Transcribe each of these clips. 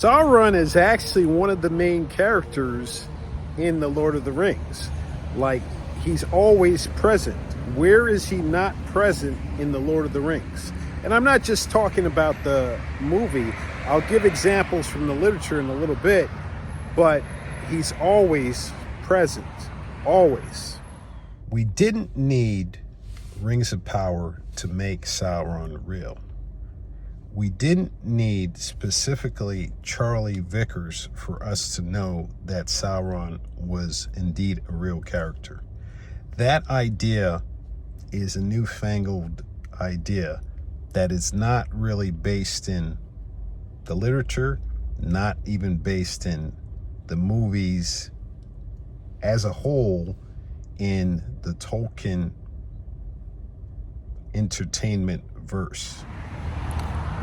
Sauron is actually one of the main characters in The Lord of the Rings. Like, he's always present. Where is he not present in The Lord of the Rings? And I'm not just talking about the movie. I'll give examples from the literature in a little bit, but he's always present. Always. We didn't need Rings of Power to make Sauron real. We didn't need specifically Charlie Vickers for us to know that Sauron was indeed a real character. That idea is a newfangled idea that is not really based in the literature, not even based in the movies as a whole in the Tolkien entertainment verse.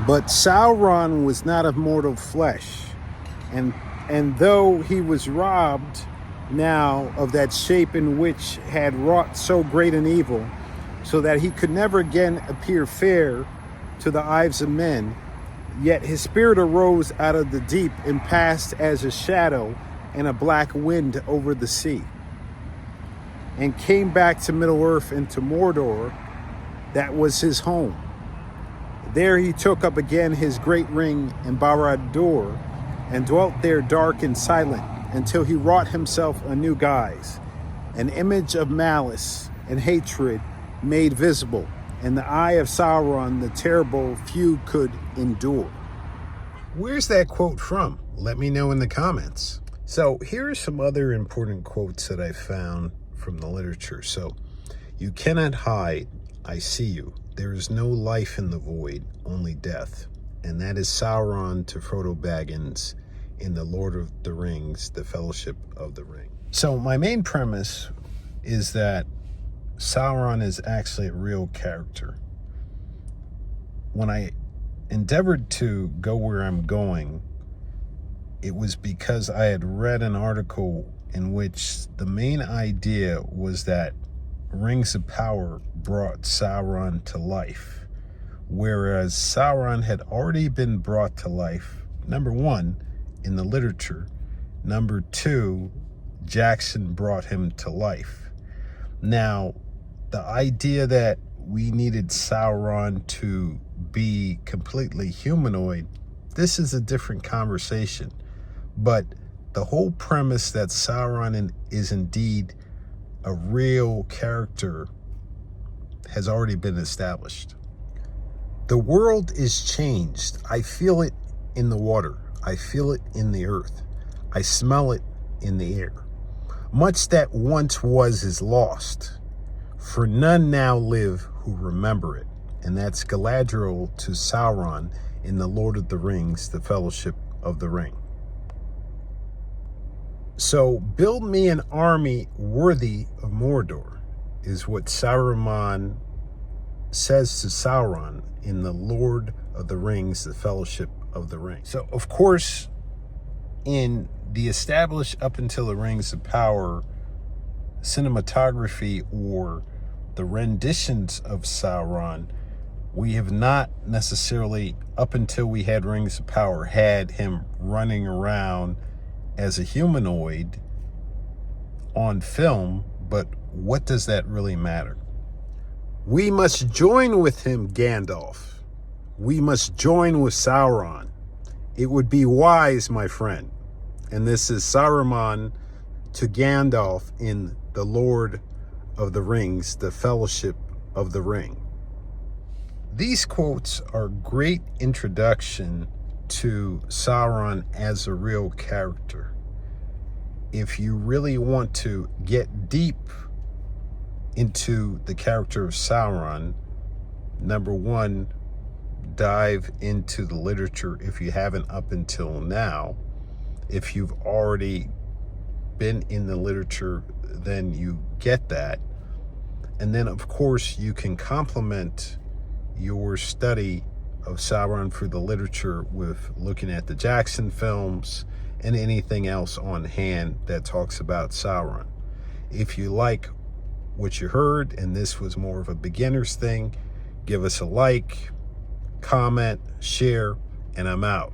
But Sauron was not of mortal flesh, and though he was robbed now of that shape in which had wrought so great an evil, so that he could never again appear fair to the eyes of men, yet his spirit arose out of the deep and passed as a shadow and a black wind over the sea, and came back to Middle-earth and to Mordor. That was his home. There he took up again his great ring in Barad-dûr and dwelt there dark and silent until he wrought himself a new guise, an image of malice and hatred made visible, in the eye of Sauron the terrible few could endure. Where's that quote from? Let me know in the comments. So here are some other important quotes that I found from the literature. So, you cannot hide, I see you. There is no life in the void, only death. And that is Sauron to Frodo Baggins in The Lord of the Rings, The Fellowship of the Ring. So my main premise is that Sauron is actually a real character. When I endeavored to go where I'm going, it was because I had read an article in which the main idea was that Rings of Power brought Sauron to life, whereas Sauron had already been brought to life, number one, in the literature. Number two, Jackson brought him to life. Now, the idea that we needed Sauron to be completely humanoid, this is a different conversation. But the whole premise that Sauron is indeed a real character has already been established. The world is changed. I feel it in the water. I feel it in the earth. I smell it in the air. Much that once was is lost, for none now live who remember it. And that's Galadriel to Sauron in The Lord of the Rings, The Fellowship of the Ring. So, build me an army worthy of Mordor, is what Saruman says to Sauron in The Lord of the Rings, The Fellowship of the Ring. So, of course, in the established up until the Rings of Power cinematography or the renditions of Sauron, we have not necessarily, up until we had Rings of Power, had him running around as a humanoid on film, but what does that really matter? We must join with him, Gandalf. We must join with Sauron. It would be wise, my friend. And this is Saruman to Gandalf in The Lord of the Rings, The Fellowship of the Ring. These quotes are great introduction to Sauron as a real character. If you really want to get deep into the character of Sauron, number one, dive into the literature if you haven't up until now. If you've already been in the literature, then you get that. And then, of course, you can complement your study of Sauron through the literature with looking at the Jackson films and anything else on hand that talks about Sauron. If you like what you heard and this was more of a beginner's thing, give us a like, comment, share, and I'm out.